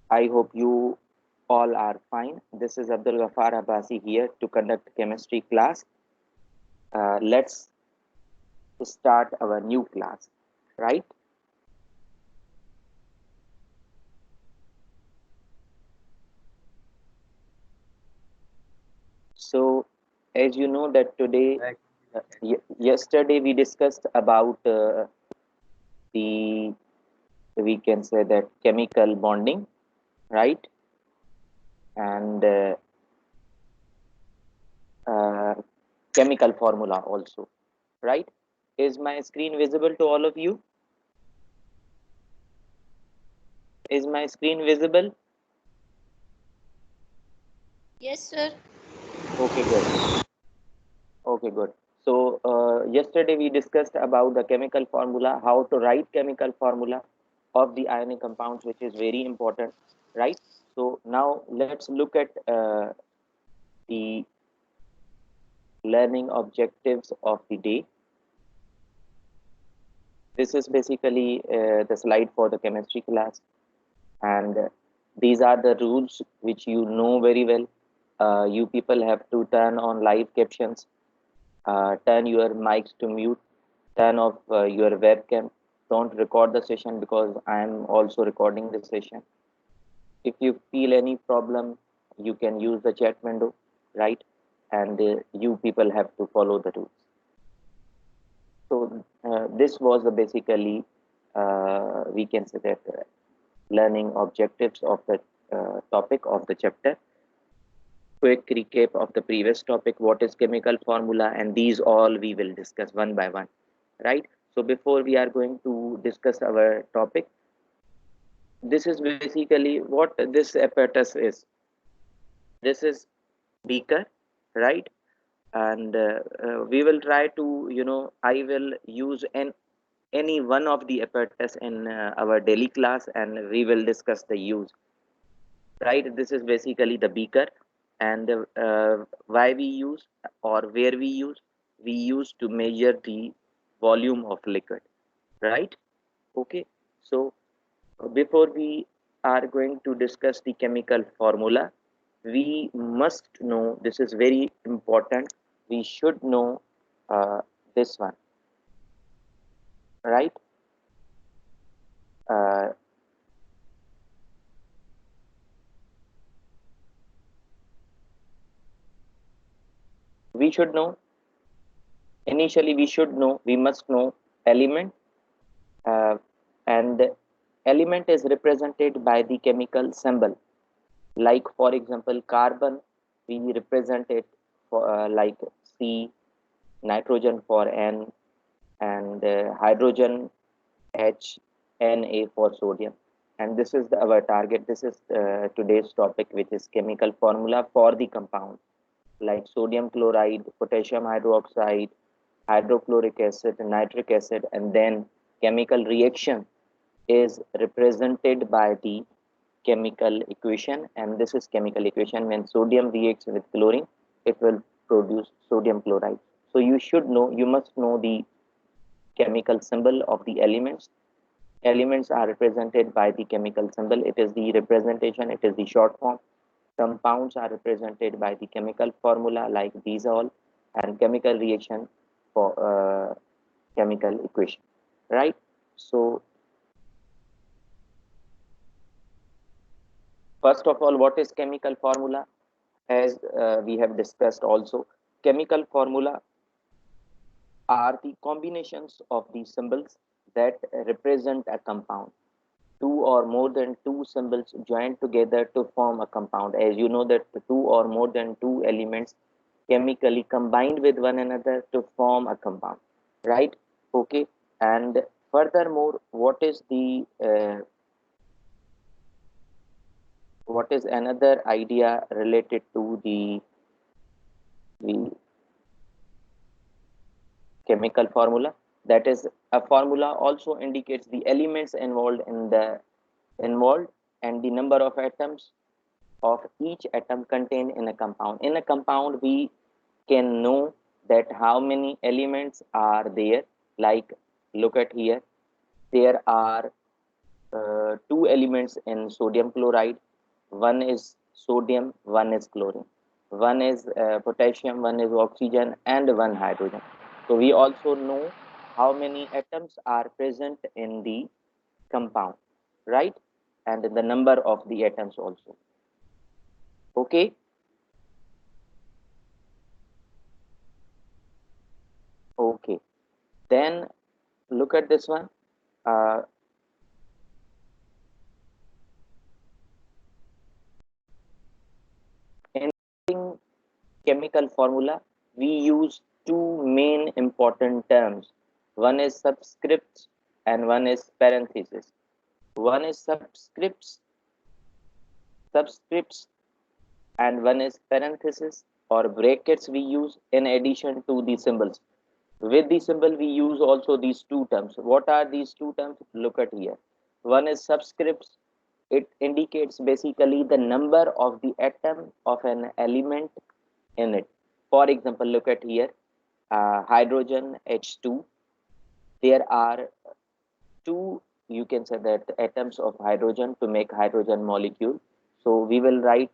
I hope you all are fine. This is Abdul Ghaffar Abbasi here to conduct chemistry class. Let's start our new class, right? So, as you know that today, yesterday we discussed about the, we can say that chemical bonding, right? And uh, chemical formula also, right? Is my screen visible to all of you? Is my screen visible? Yes, sir. Okay, good. Okay, good. So yesterday we discussed about the chemical formula, how to write chemical formula of the ionic compounds, which is very important, right? So now let's look at the learning objectives of the day. This is basically the slide for the chemistry class, and these are the rules which you know very well. You people have to turn on live captions, turn your mics to mute, turn off your webcam. Don't record the session because I am also recording the session. If you feel any problem, you can use the chat window, right? And you people have to follow the rules. So this was the basically we can say that learning objectives of the topic of the chapter. Quick recap of the previous topic, what is chemical formula, and these all we will discuss one by one, right? So before we are going to discuss our topic, this is basically what this apparatus is. This is beaker, right? And we will try to, I will use any one of the apparatus in our daily class, and we will discuss the use, right? This is basically the beaker, and why we use or where we use to measure the volume of liquid, right? Okay, so before we are going to discuss the chemical formula, we must know, this is very important, we should know this one, right? uh, we should know, initially we must know element, uh, and element is represented by the chemical symbol. Like for example, carbon, we represent it for like C, nitrogen for N, and hydrogen H, Na for sodium. And this is our target. This is today's topic, which is chemical formula for the compound like sodium chloride, potassium hydroxide, hydrochloric acid, nitric acid, and then chemical reaction is represented by the chemical equation. And this is chemical equation: when sodium reacts with chlorine, it will produce sodium chloride. So you should know, you must know the chemical symbol of the elements. Elements are represented by the chemical symbol. It is the representation, it is the short form. Compounds are represented by the chemical formula like these all, and chemical reaction for chemical equation, right? So first of all, what is chemical formula? As we have discussed also, chemical formula are the combinations of the symbols that represent a compound. Two or more than two symbols joined together to form a compound. As you know that two or more than two elements chemically combined with one another to form a compound, right? Okay. And furthermore, what is another idea related to the chemical formula? That is, a formula also indicates the elements involved and the number of atoms of each atom contained in a compound. In a compound, we can know that how many elements are there. Like, look at here, there are two elements in sodium chloride. One is sodium, one is chlorine. One is potassium, one is oxygen, and one hydrogen. So we also know how many atoms are present in the compound, right? And the number of the atoms also. Okay. Okay. Then look at this one. Uh, in chemical formula, we use two main important terms. One is subscripts and one is parenthesis. One is subscripts, and one is parenthesis or brackets we use in addition to the symbols. With the symbol, we use also these two terms. What are these two terms? Look at here. One is subscripts. It indicates basically the number of the atom of an element in it. For example, look at here, hydrogen H2. There are two, you can say that, atoms of hydrogen to make hydrogen molecule. So we will write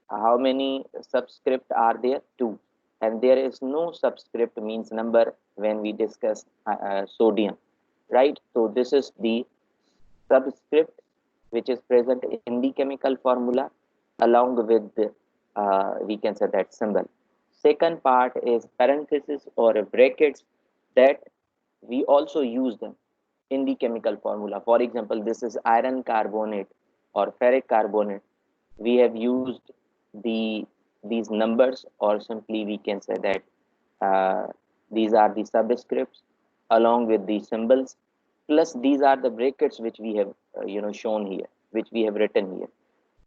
how many subscript are there? Two. And there is no subscript means number when we discuss sodium, right? So this is the subscript which is present in the chemical formula along with the, we can say that symbol. Second part is parenthesis or brackets that we also use them in the chemical formula. For example, this is iron carbonate or ferric carbonate. We have used the these numbers, or simply we can say that uh, these are the subscripts along with the symbols, plus these are the brackets which we have shown here, which we have written here.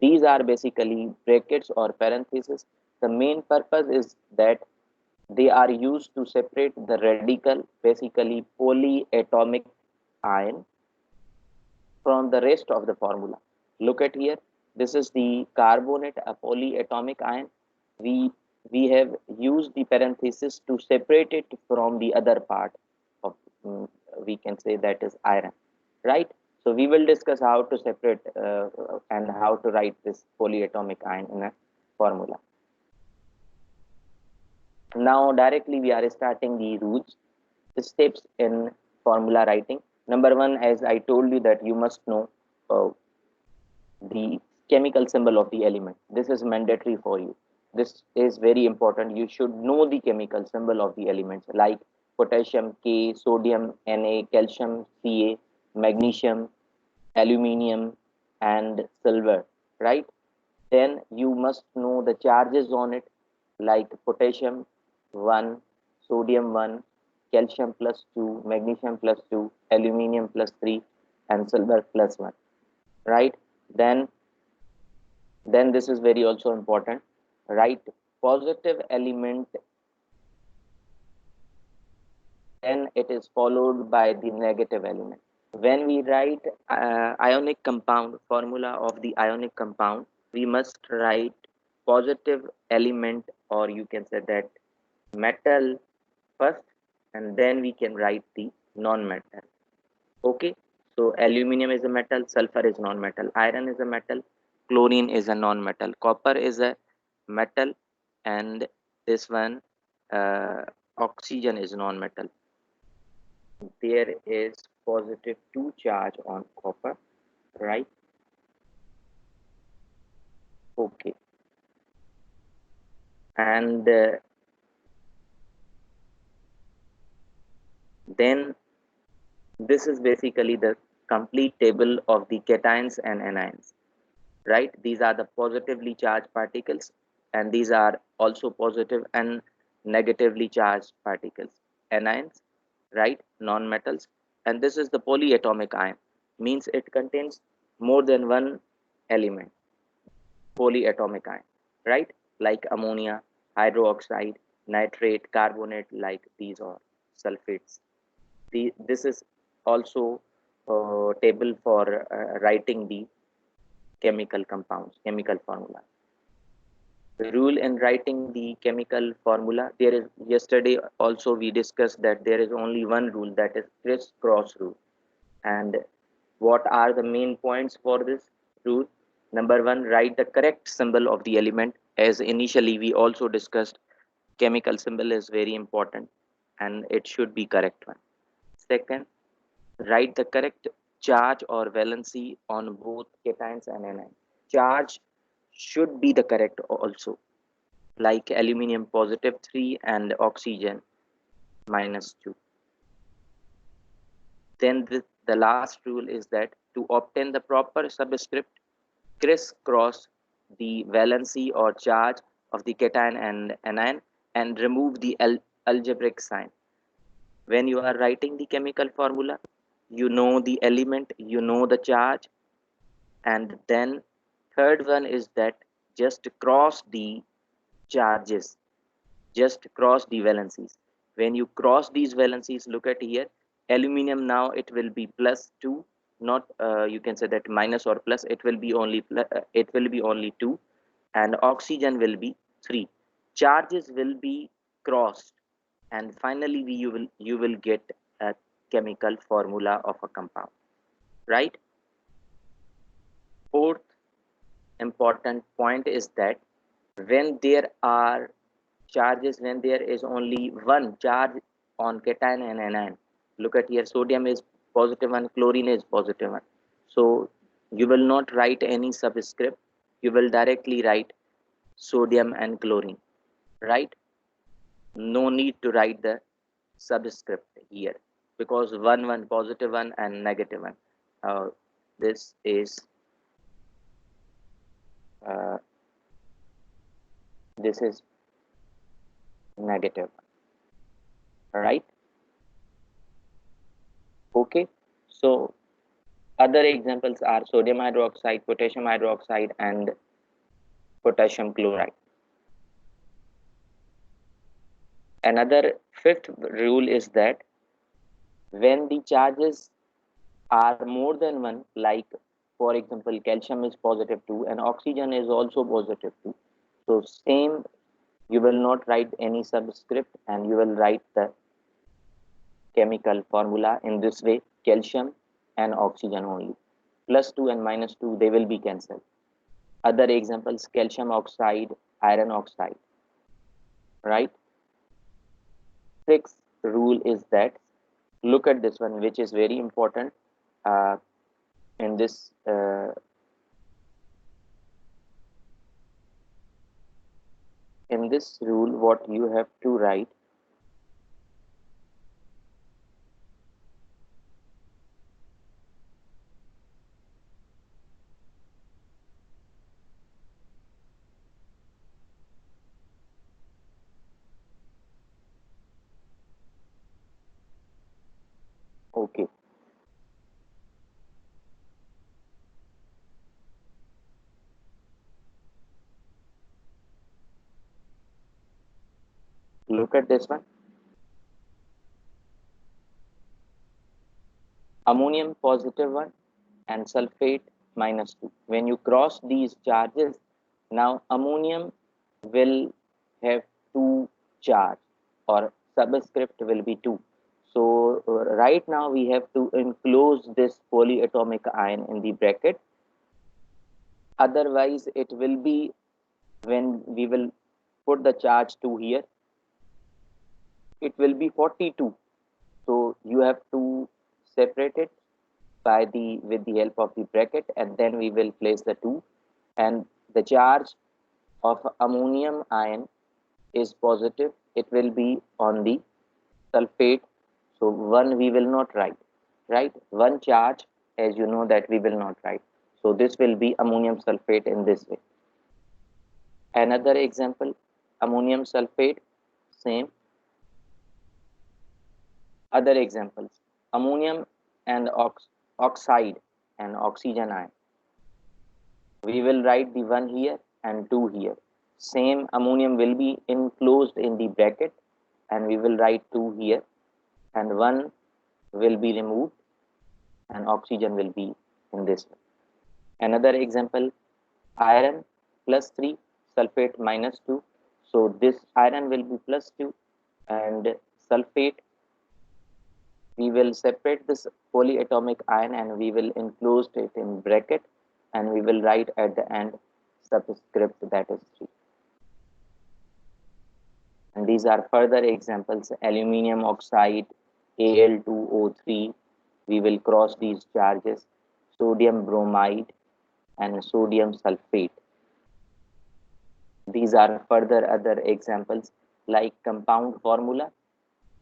These are basically brackets or parentheses. The main purpose is that they are used to separate the radical, basically polyatomic ion, from the rest of the formula. Look at here. This is the carbonate, a polyatomic ion. We have used the parenthesis to separate it from the other part of, we can say that is iron, right? So we will discuss how to separate and how to write this polyatomic ion in a formula. Now directly we are starting the rules, the steps in formula writing. Number one, as I told you, that you must know uh, the chemical symbol of the element. This is mandatory for you. This is very important. You should know the chemical symbol of the elements like potassium K, sodium Na, calcium Ca, magnesium, aluminium, and silver, right? Then you must know the charges on it, like potassium 1, sodium 1, calcium plus 2, magnesium plus 2, aluminium plus 3, and silver plus 1, right? Then then this is very also important, right? Positive element, then it is followed by the negative element. When we write ionic compound, formula of the ionic compound, we must write positive element, or you can say that metal first, and then we can write the non-metal. Okay, so aluminium is a metal, sulfur is non-metal, iron is a metal, chlorine is a non-metal, copper is a metal, and this one, uh, oxygen is non-metal. There is positive 2 charge on copper, right? Okay, and then this is basically the complete table of the cations and anions, right? These are the positively charged particles, and these are also positive and negatively charged particles, anions, right? Non-metals. And this is the polyatomic ion, means it contains more than one element, polyatomic ion, right? Like ammonia, hydroxide, nitrate, carbonate, like these are sulfates. This is also table for writing the chemical compounds, chemical formula. The rule in writing the chemical formula, there is, yesterday also we discussed that there is only one rule, that is crisscross rule. And What are the main points for this rule? Number one, write the correct symbol of the element. As initially we also discussed, chemical symbol is very important and it should be correct one. Second, write the correct charge or valency on both cations and anion. Charge should be the correct also, like aluminium positive 3 and oxygen minus 2. Then the last rule is that to obtain the proper subscript, crisscross the valency or charge of the cation and anion and remove the algebraic sign. When you are writing the chemical formula, you know the element, you know the charge, and then third one is that just cross the charges, just cross the valencies. When you cross these valencies, look at here, aluminum now it will be plus 2, not you can say that minus or plus, it will be only it will be only 2, and oxygen will be 3. Charges will be crossed, and finally you will get a chemical formula of a compound, right? Fourth important point is that when there are charges, when there is only one charge on cation and anion, look at here, sodium is positive one, chlorine is positive one, so you will not write any subscript, you will directly write sodium and chlorine, right? No need to write the subscript here, because one positive one and negative one, this is uh, this is negative, right? Okay, so other examples are sodium hydroxide, potassium hydroxide, and potassium chloride. Another fifth rule is that when the charges are more than one, like for example, calcium is positive 2 and oxygen is also positive 2. So same, you will not write any subscript and you will write the chemical formula in this way, calcium and oxygen only. Plus 2 and minus 2, they will be cancelled. Other examples, calcium oxide, iron oxide, right? Sixth rule is that, look at this one, which is very important uh, in this rule. What you have to write, okay, look at this one, ammonium positive 1 and sulfate minus 2. When you cross these charges, now ammonium will have 2 charge or subscript will be 2. So right now we have to enclose this polyatomic ion in the bracket. Otherwise it will be, when we will put the charge 2 here, it will be 42. So you have to separate it by the with the help of the bracket, and then we will place the 2, and the charge of ammonium ion is positive, it will be on the sulfate. So 1 we will not write, right? One charge, as you know, that we will not write. So this will be ammonium sulfate in this way. Another example, ammonium sulfate, same. Other examples, ammonium and oxide and oxygen ion. We will write the 1 here and 2 here. Same, ammonium will be enclosed in the bracket and we will write 2 here, and 1 will be removed and oxygen will be in this way. Another example, iron plus 3, sulfate minus 2. So this iron will be plus 2 and sulfate We will separate this polyatomic ion and we will enclose it in bracket, and we will write at the end subscript, that is 3. And these are further examples: aluminium oxide, Al2O3. We will cross these charges: sodium bromide and sodium sulfate. These are further other examples like compound formula.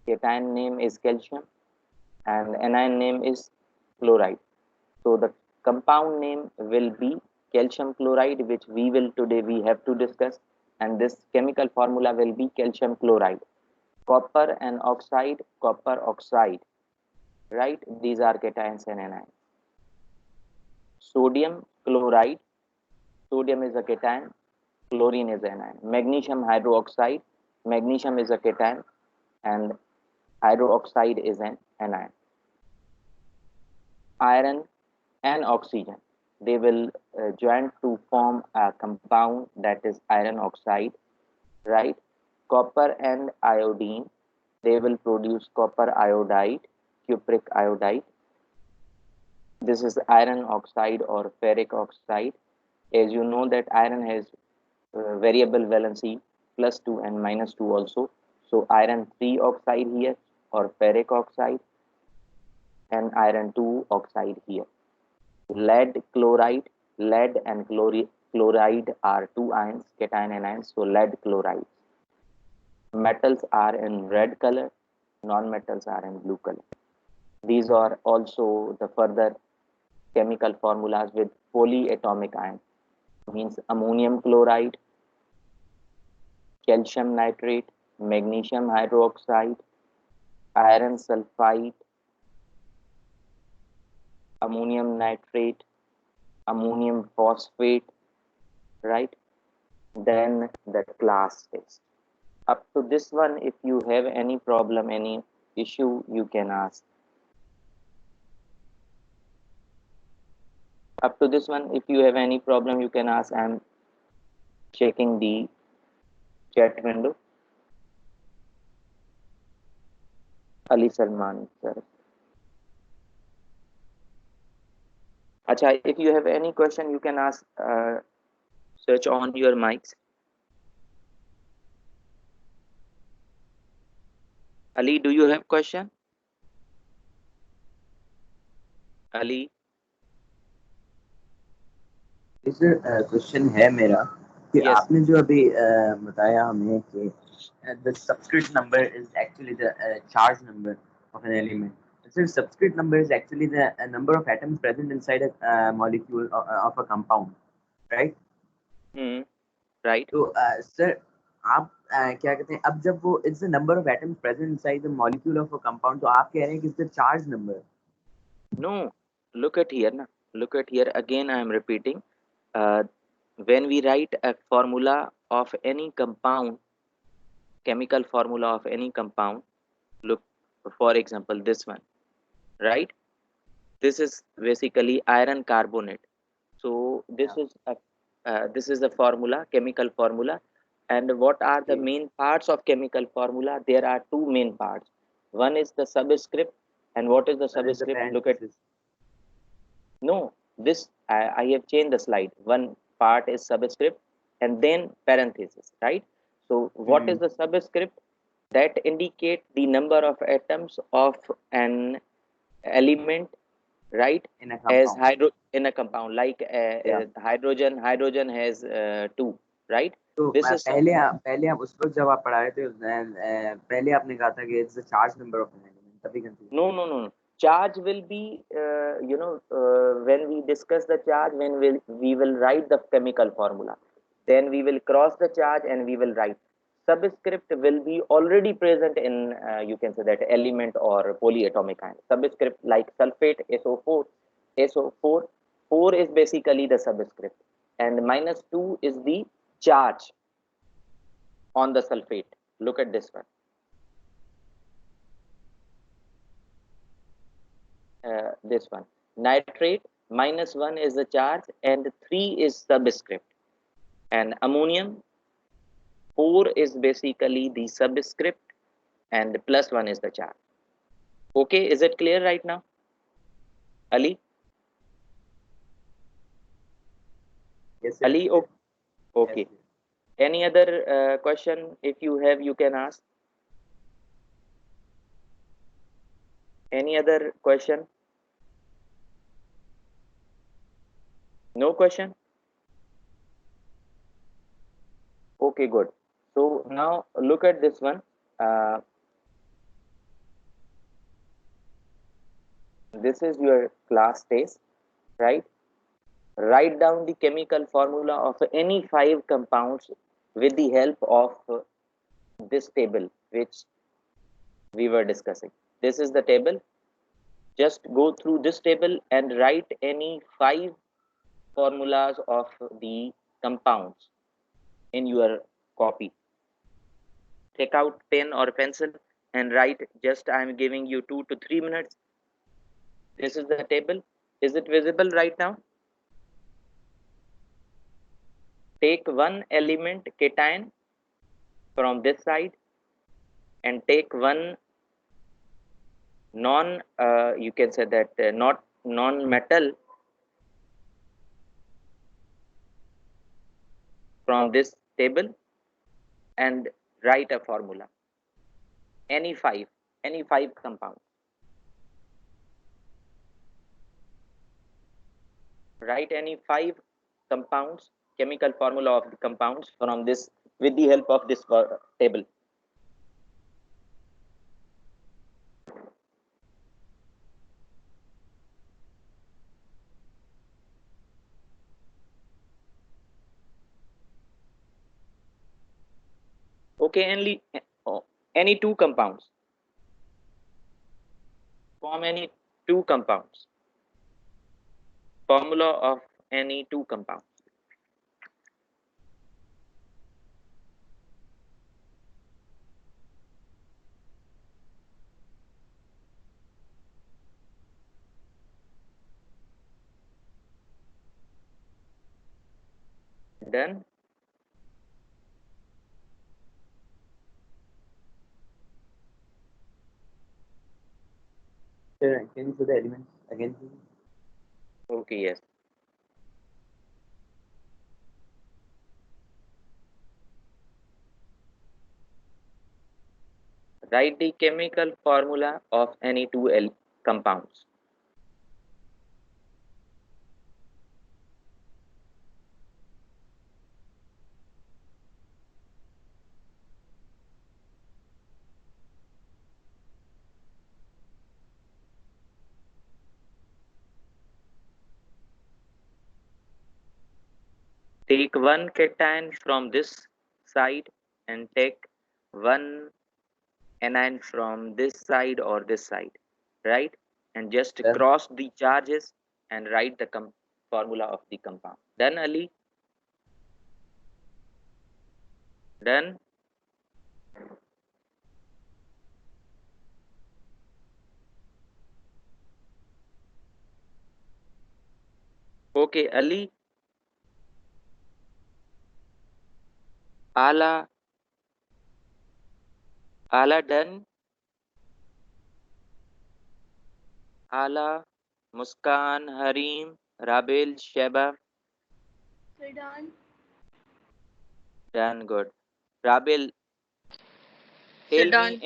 Cation name is calcium and anion name is chloride. So the compound name will be calcium chloride, which we have to discuss, and this chemical formula will be calcium chloride. Copper and oxide, copper oxide, right? These are cations and anions. Sodium chloride, sodium is a cation, chlorine is an anion. Magnesium hydroxide, magnesium is a cation and hydroxide is an anion. Iron and oxygen, they will join to form a compound, that is iron oxide, right? Copper and iodine, they will produce copper iodide, cupric iodide. This is iron oxide or ferric oxide. As you know that iron has variable valency +2 and -2 also. So iron 3 oxide here or ferric oxide, and iron 2 oxide here. Lead chloride, lead and chloride are two ions, cation and anions, so lead chloride. Metals are in red color, non-metals are in blue color. These are also the further chemical formulas with polyatomic ion, means ammonium chloride, calcium nitrate, magnesium hydroxide, iron sulfide, ammonium nitrate, ammonium phosphate, right? Then the class test. Up to this one, if you have any problem, any issue, you can ask. Up to this one, if you have any problem, you can ask. I'm checking the chat window. Ali Salman, sir. Acha, if you have any question, you can ask. Search on your mics. Ali, do you have question? Ali? Sir question है मेरा कि Yes. आपने जो अभी बताया हमें कि the subscript number is actually the charge number of an element. So subscript number is actually the number of atoms present inside a molecule of a compound, right? Right. तो सर आप क्या कहते हैं, अब जब वो it's the number of atoms present inside the molecule of a compound, तो आप कह रहे हैं कि it's the charge number. No, look at here na. Look at here again. I am repeating. When we write a formula of any compound, chemical formula of any compound, look, for example, this one, right? This is basically iron carbonate. So this is the formula, chemical formula. And what are the main parts of chemical formula? There are two main parts. One is the subscript. And what is the subscript? Look at, no, this I have changed the slide. One part is subscript and then parenthesis, right? So what is the subscript? That indicate the number of atoms of an element, right? in a As compound. in a compound, like hydrogen has 2, right? तो This is पहले आप उस वक्त जब आप पढ़ा रहे थे पहले आपने कहा था कि it's the charge number of an element, तभी confusion. no. Charge will be when we discuss the charge, when we will write the chemical formula, then we will cross the charge and we will write. Subscript will be already present in you can say that element or polyatomic ion. Subscript like sulfate, SO4, 4 is basically the subscript, and -2 is the charge on the sulfate. Look at this one. This one, nitrate, -1 is the charge and 3 is subscript, and ammonium, 4 is basically the subscript and +1 is the charge. Okay, is it clear right now? Ali? Yes, sir. Ali, Yes, okay. yes. Any other question? If you have, you can ask. Any other question? No question? Okay, good. So now look at this one. Uh, this is your class test, right? Write down the chemical formula of any five compounds with the help of this table which we were discussing. This is the table. Just go through this table and write any five formulas of the compounds in your copy. Take out pen or pencil and write. Just I am giving you 2 to 3 minutes. This is the table. Is it visible right now? Take one element cation from this side and take one non you can say that not non-metal from this table and write a formula. Any five compounds. Write any five compounds, chemical formula of the compounds from this with the help of this table. Okay, only any two compounds. Form any two compounds. Formula of any two compounds. Done. Sir, can you show the elements again, please? Okay, yes. Write the chemical formula of any two compounds. Take one cation from this side and take one anion from this side or this side, right? And just Done. cross the charges and write the formula of the compound. Done, Ali? Done? Okay, Ali, Ala, Ala done, Ala, Muskan, Harim, Rabil, Sheba, Sir, done. done, good. Rabil, Sir, tell me, done.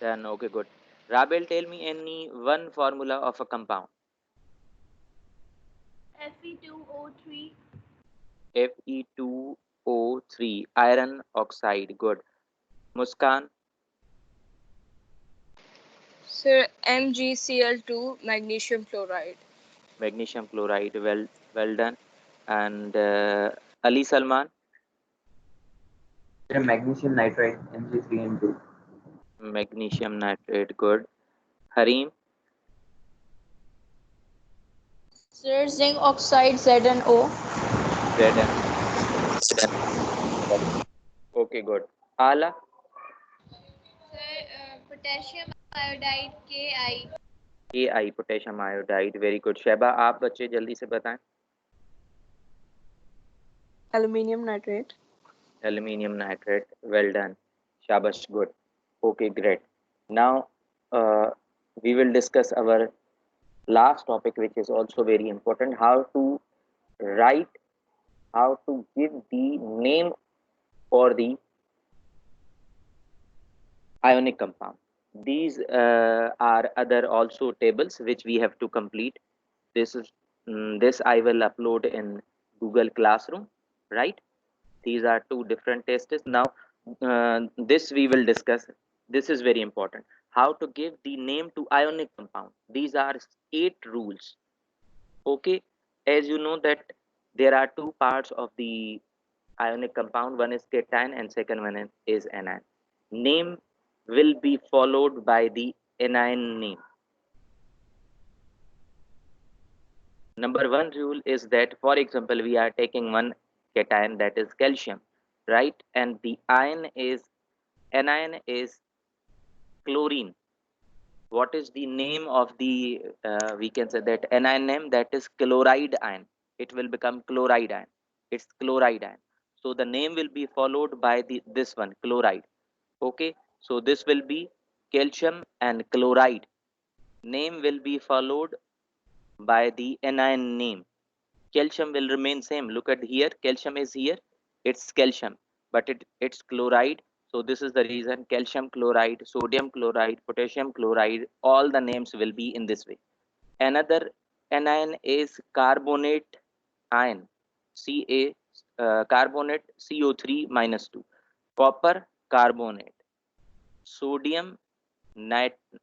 done, okay, good. Rabil, tell me any one formula of a compound. Fe2O3. Fe2O3, iron oxide, good. Muskan, Sir, MgCl2 magnesium chloride. magnesium chloride, well done. And Ali Salman, Sir, magnesium nitride, Mg3N2. magnesium nitrate, good. Harim, Sir, zinc oxide ZnO. ZnO, okay, good. Ala, Sir, potassium iodide Ki. Ki, potassium iodide, very good. Shaiba आप बच्चे जल्दी से बताएं. Aluminium nitrate. Aluminium nitrate, well done. Shabash, good. Okay, great. Now, uh, we will discuss our last topic, which is also very important: how to write, how to give the name for the ionic compound. These are other also tables which we have to complete. This I will upload in Google Classroom, right? These are two different tests. Now, this we will discuss. This is very important. How to give the name to ionic compound. These are 8 rules. Okay, as you know that there are two parts of the ionic compound. One is cation and second one is anion. Name will be followed by the anion name. Number one rule is that, for example, we are taking one cation, that is calcium, right? And the anion is chlorine. What is the name of the, we can say that anion name, that is chloride ion. It will become chloride ion. It's chloride ion. So the name will be followed by this one, chloride. Okay, so this will be calcium and chloride. Name will be followed by the anion name. Calcium will remain same. Look at here, calcium is here, it's calcium, but it's chloride. So this is the reason: calcium chloride, sodium chloride, potassium chloride, all the names will be in this way. Another anion is carbonate ion, Ca, carbonate, CO3 minus 2, copper carbonate, sodium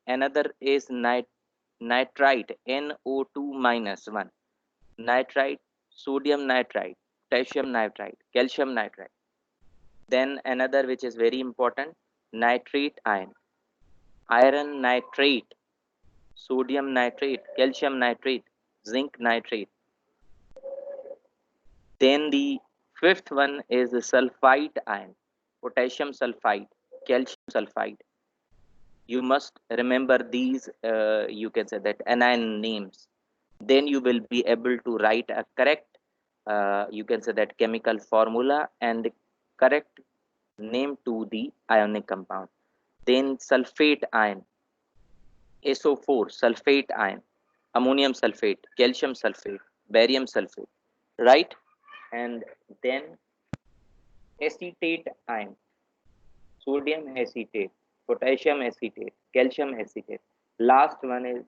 another is nitrite, NO2 minus 1, nitrite, sodium nitrite, potassium nitrite, calcium nitrite. Then another which is very important, nitrate ion, iron nitrate, sodium nitrate, calcium nitrate, zinc nitrate. Then the fifth one is the sulfite ion, potassium sulfide, calcium sulfide. You must remember these, you can say that anion names. Then you will be able to write a correct, you can say that chemical formula and correct name to the ionic compound. Then sulfate ion, SO4, sulfate ion, ammonium sulfate, calcium sulfate, barium sulfate, right? And then acetate ion, sodium acetate, potassium acetate, calcium acetate. Last one is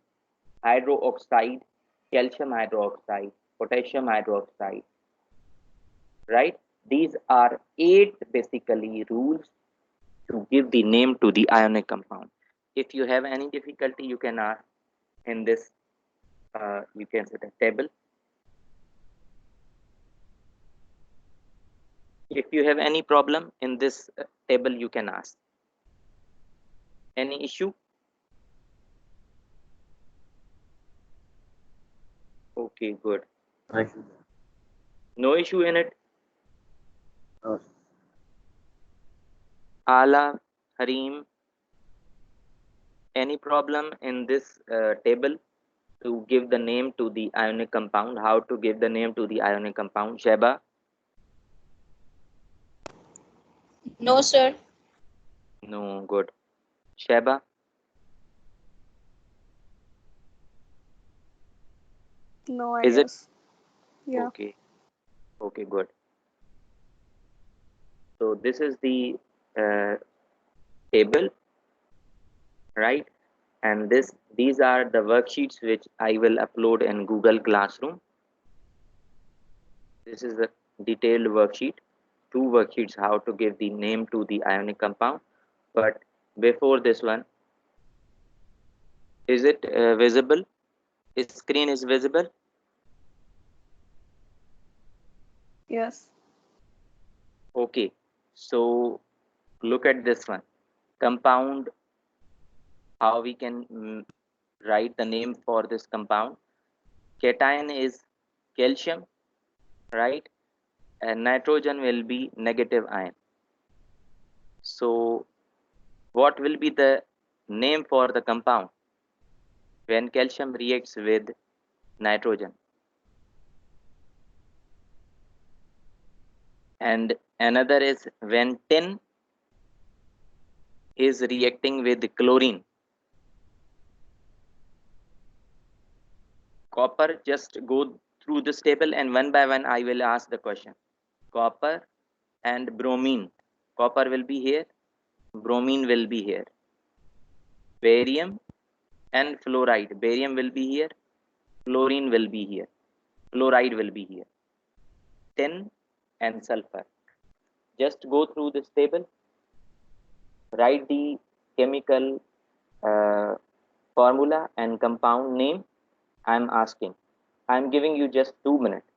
hydroxide, calcium hydroxide, potassium hydroxide, right? These are 8 basically rules to give the name to the ionic compound. If you have any difficulty, you can ask in this, you can say the table. If you have any problem in this table, you can ask. Any issue? Okay, good. No issue in it. Ala, Harim, any problem in this table to give the name to the ionic compound? How to give the name to the ionic compound? Sheba? No, sir. No, good. Sheba? No, I Is it? guess. Yeah. Okay. Okay, good. So this is the table, right? And these are the worksheets which I will upload in Google Classroom. This is the detailed worksheet, 2 worksheets, how to give the name to the ionic compound. But before this one, is it visible? His screen is visible? Yes. Okay, so look at this one. Compound, how we can write the name for this compound. Cation is calcium, right? And nitrogen will be negative ion. So what will be the name for the compound when calcium reacts with nitrogen? And another is when tin is reacting with chlorine. Copper, just go through this table and one by one I will ask the question. Copper and bromine. Copper will be here, bromine will be here. Barium and fluoride. Barium will be here, fluorine will be here, fluoride will be here. Tin and sulfur. Just go through this table, write the chemical formula and compound name. I am asking. I am giving you just 2 minutes.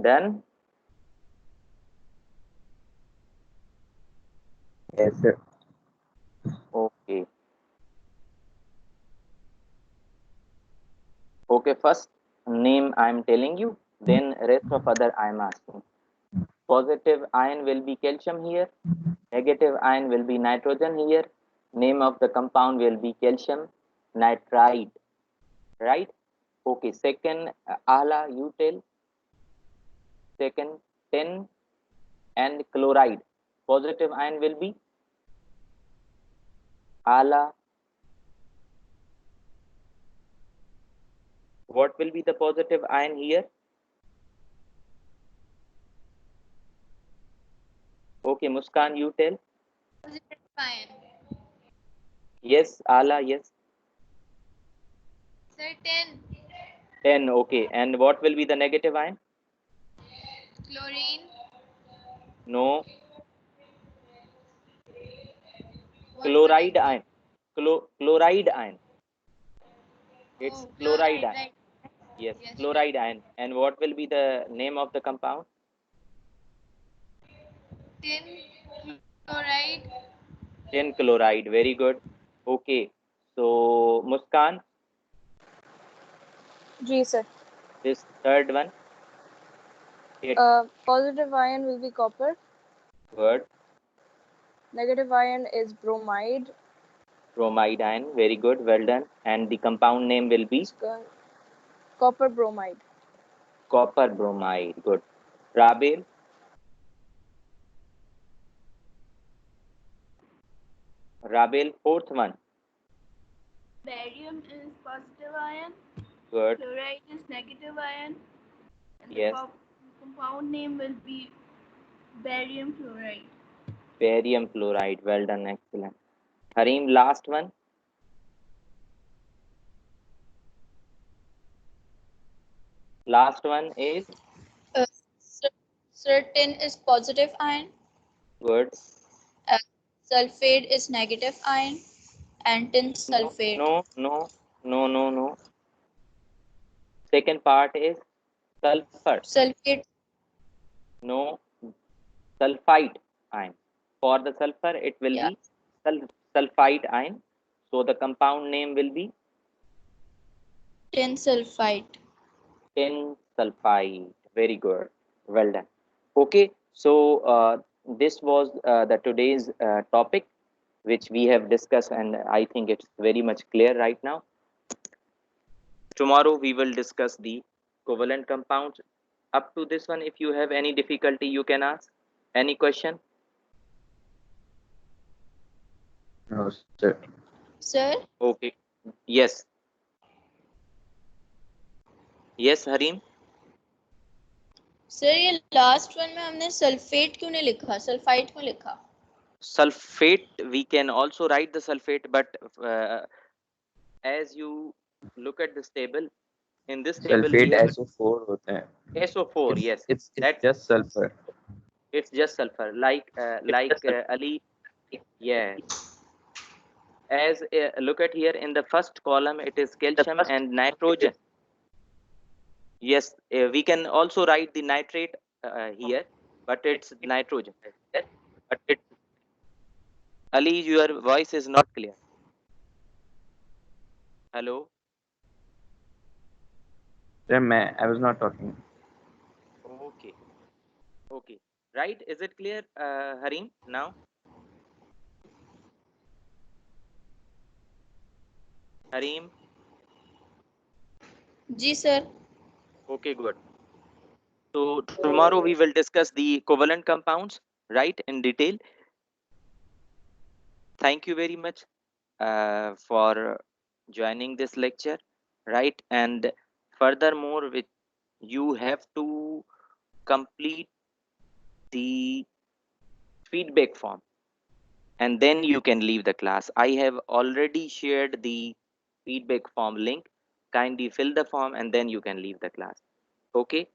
Done? Yes, sir. Okay. Okay, first name I am telling you, then rest of other I am asking. Positive ion will be calcium here, negative ion will be nitrogen here, name of the compound will be calcium nitride, right? Okay, second, Ala, you tell. Second, tin and chloride. Positive ion will be Ala. What will be the positive ion here? Okay, Muskan, you tell. Positive ion. Yes, Ala, yes. Sir, 10. 10, okay. And what will be the negative ion? Chlorine. No, What would chloride it be? ion. Chloride ion. It's Oh, chloride chloride, ion. right? Yes, Yes, right. chloride ion. And what will be the name of the compound? Tin chloride. Tin chloride. Very good. Okay. So, Muskan, G, sir. this third one. It Positive ion will be copper. word. Negative ion is bromide. Bromide ion. Very good. Well done. And the compound name will be Copper bromide. copper bromide. Good. Rabel. Rabel, fourth one. Barium is positive ion, Good. fluoride is negative ion, and Yes. the compound name will be barium fluoride. Barium fluoride. Well done. Excellent. Harim, last one. Last one is Uh, sir, sir, tin is positive ion. good. Uh, sulfate is negative ion. And tin No, sulfate. no, no, no, no, no. Second part is sulfur. Sulfate. No, sulfite ion. For the sulfur, it will Yeah. be sulfite ion. So the compound name will be Tin sulfite. tin sulfide. Very good. Well done. Okay, so this was the today's topic which we have discussed, and I think it's very much clear right now. Tomorrow we will discuss the covalent compounds. Up to this one, if you have any difficulty, you can ask. Any question? No, sir. Sir, Okay. Yes. Yes, Harim. Sir ये last one में हमने sulphate क्यों नहीं लिखा, sulphite क्यों लिखा? Sulfate, we can also write the sulfate, but as you look at this table, in this table we Sulfate have SO4 होता है. SO4. Yes, It's that just sulfur. it's just sulfur. Like Ali. Yes. as look at here in the first column, it is calcium and nitrogen. Yes, we can also write the nitrate here, but it's nitrogen. Ali, your voice is not clear. Hello. Sir, I was not talking. Okay. Okay. Right. Is it clear, Harim, now? Harim. Ji sir. Okay, good. So tomorrow we will discuss the covalent compounds, right, in detail. Thank you very much for joining this lecture, right? And furthermore, with you have to complete the feedback form and then you can leave the class. I have already shared the feedback form link. Kindly fill the form and then you can leave the class. Okay.